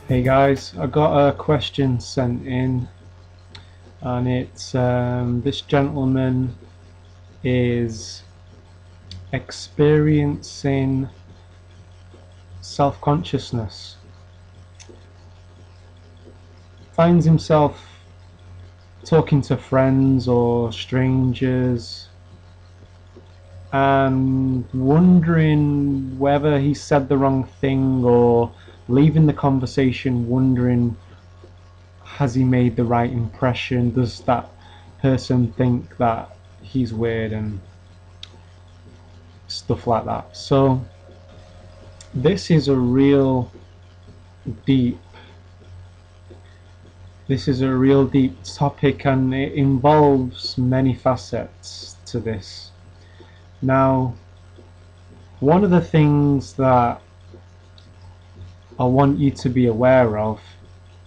Hey guys, I got a question sent in, and it's this gentleman is experiencing self-consciousness, finds himself talking to friends or strangers and wondering whether he said the wrong thing, or leaving the conversation wondering, has he made the right impression? Does that person think that he's weird and stuff like that? So this is a real deep this is a real deep topic, and it involves many facets to this. Now, one of the things that I want you to be aware of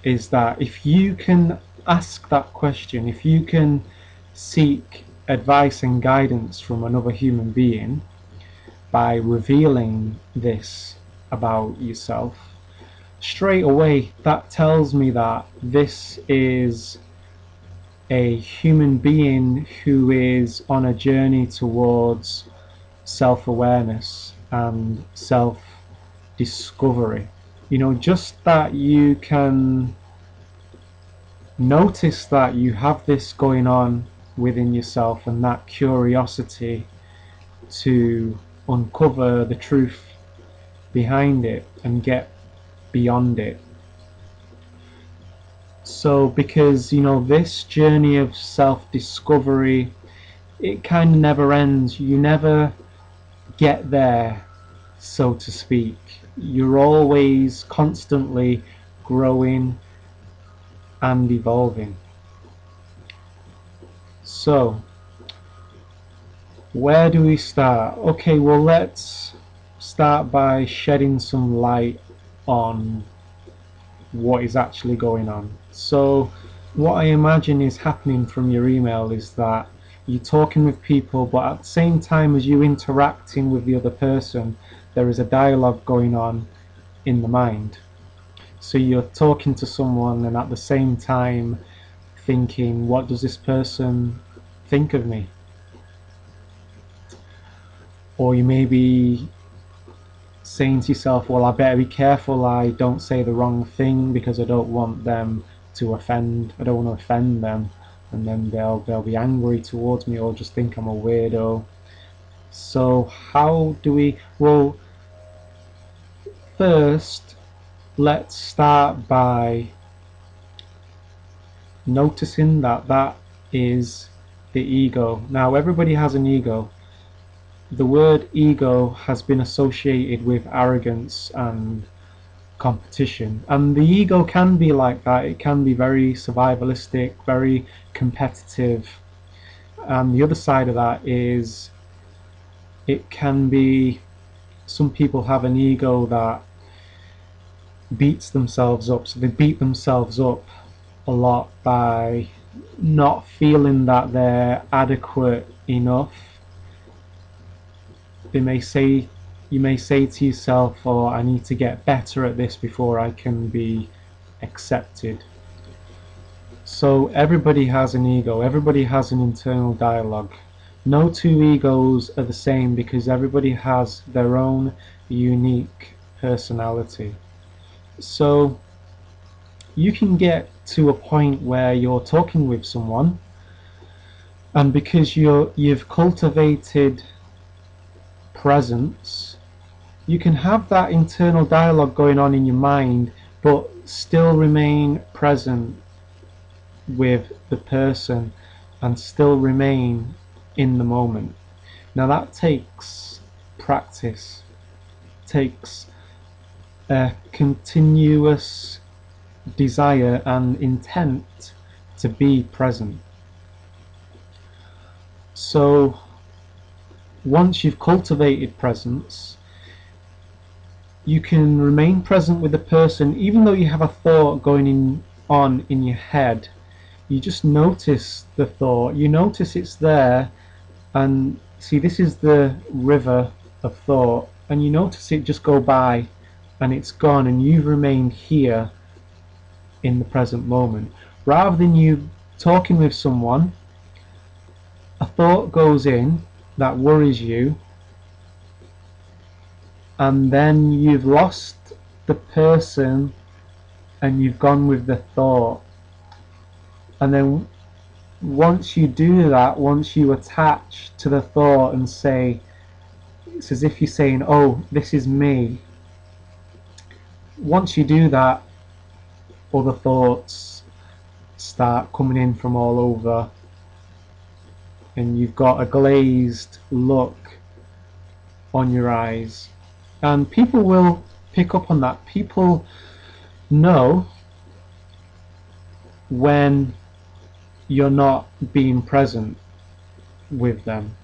is that if you can ask that question, if you can seek advice and guidance from another human being by revealing this about yourself, straight away that tells me that this is a human being who is on a journey towards self-awareness and self-discovery. Just that you can notice that you have this going on within yourself, and that curiosity to uncover the truth behind it and get beyond it. So because this journey of self-discovery, it kind of never ends. You never get there, so to speak. You're always constantly growing and evolving. So where do we start? Okay, well, let's start by shedding some light on what is actually going on. So what I imagine is happening from your email is that you're talking with people, but at the same time as you interacting with the other person, there is a dialogue going on in the mind. So you're talking to someone and at the same time thinking, what does this person think of me? Or you may be saying to yourself, well, I better be careful I don't say the wrong thing because I don't want them to offend. I don't want to offend them, and then they'll be angry towards me or just think I'm a weirdo. So how do we? Well, first, let's start by noticing that that is the ego. Now, everybody has an ego. The word ego has been associated with arrogance and competition, and the ego can be like that. It can be very survivalistic, very competitive, and the other side of that is it can be, some people have an ego that beats themselves up, so they beat themselves up a lot by not feeling that they're adequate enough. They may say, you may say to yourself, oh, I need to get better at this before I can be accepted. So everybody has an ego, everybody has an internal dialogue. No two egos are the same because everybody has their own unique personality. So you can get to a point where you're talking with someone, and because you've cultivated presence, you can have that internal dialogue going on in your mind, but still remain present with the person and still remain in the moment. Now that takes practice, takes a continuous desire and intent to be present. So once you've cultivated presence, you can remain present with the person even though you have a thought going on in your head. You just notice the thought, you notice it's there, and see, this is the river of thought, and you notice it just go by and it's gone, and you've remained here in the present moment. Rather than you talking with someone, a thought goes in that worries you, and then you've lost the person and you've gone with the thought. And then once you do that, once you attach to the thought and say, it's as if you're saying, oh, this is me. Once you do that, other thoughts start coming in from all over, and you've got a glazed look on your eyes. And people will pick up on that. People know when you're not being present with them.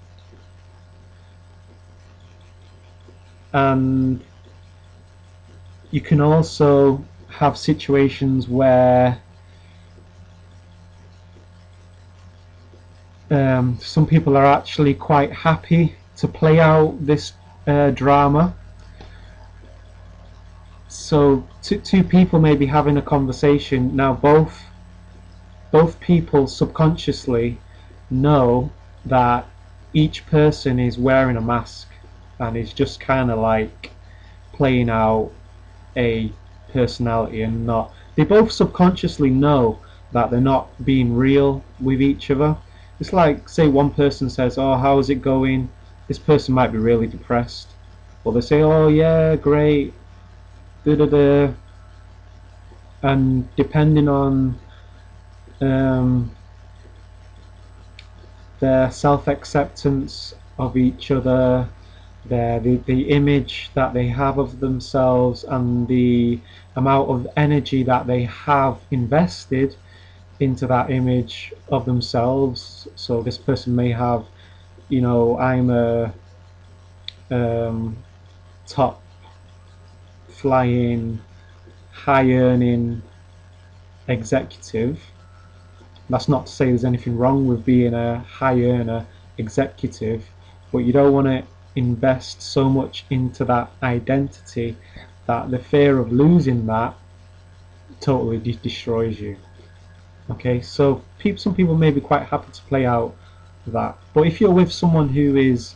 And you can also have situations where some people are actually quite happy to play out this drama. So two people may be having a conversation. Now both people subconsciously know that each person is wearing a mask and is just kind of like playing out a personality, and not, they both subconsciously know that they're not being real with each other. It's like, say one person says, oh, how is it going? This person might be really depressed, or they say, oh yeah, great, da da da. And depending on their self-acceptance of each other, the image that they have of themselves, and the amount of energy that they have invested into that image of themselves. So this person may have, I'm a top flying, high earning executive. That's not to say there's anything wrong with being a high earner executive, but you don't want to invest so much into that identity that the fear of losing that totally destroys you. Okay, so some people may be quite happy to play out that, but if you're with someone who is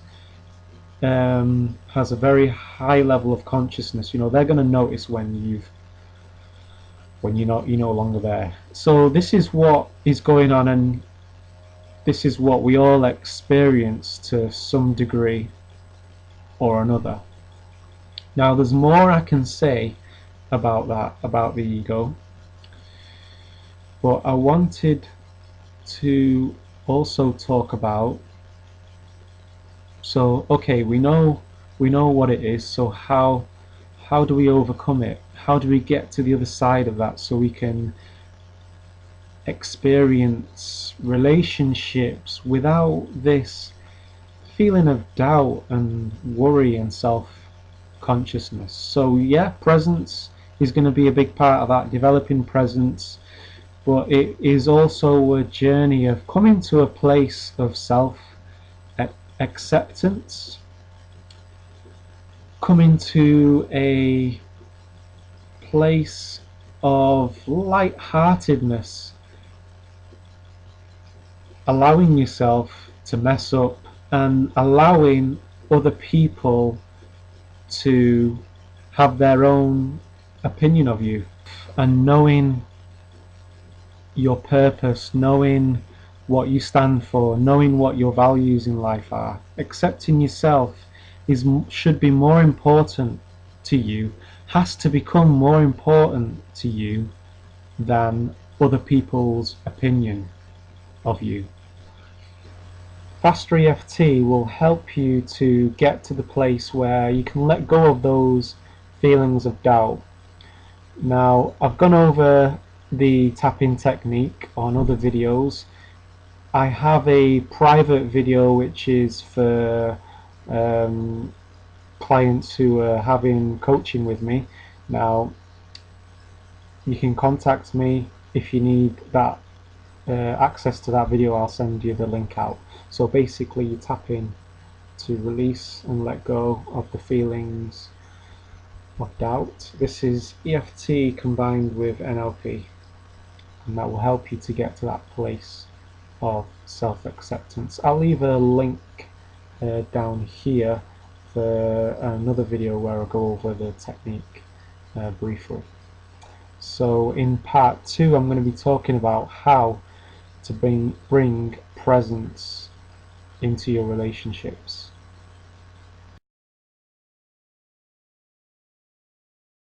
has a very high level of consciousness, they're going to notice when you're no longer there. So this is what is going on, and this is what we all experience to some degree or another. Now there's more I can say about that, about the ego, but I wanted to also talk about, so okay, we know what it is, so how do we overcome it? How do we get to the other side of that so we can experience relationships without this feeling of doubt and worry and self-consciousness? So yeah, presence is going to be a big part of that, developing presence, but it is also a journey of coming to a place of self-acceptance, coming to a place of light-heartedness, allowing yourself to mess up and allowing other people to have their own opinion of you, and knowing your purpose, knowing what you stand for, knowing what your values in life are. Accepting yourself should be more important to you, has to become more important to you than other people's opinion of you. fasterEFT will help you to get to the place where you can let go of those feelings of doubt. Now, I've gone over the tapping technique on other videos. I have a private video which is for clients who are having coaching with me. Now, you can contact me if you need that access to that video. I'll send you the link out. So basically, you tap in to release and let go of the feelings of doubt. This is EFT combined with NLP. and that will help you to get to that place of self-acceptance. I'll leave a link down here for another video where I'll go over the technique briefly. So in part 2 I'm going to be talking about how to bring presence into your relationships.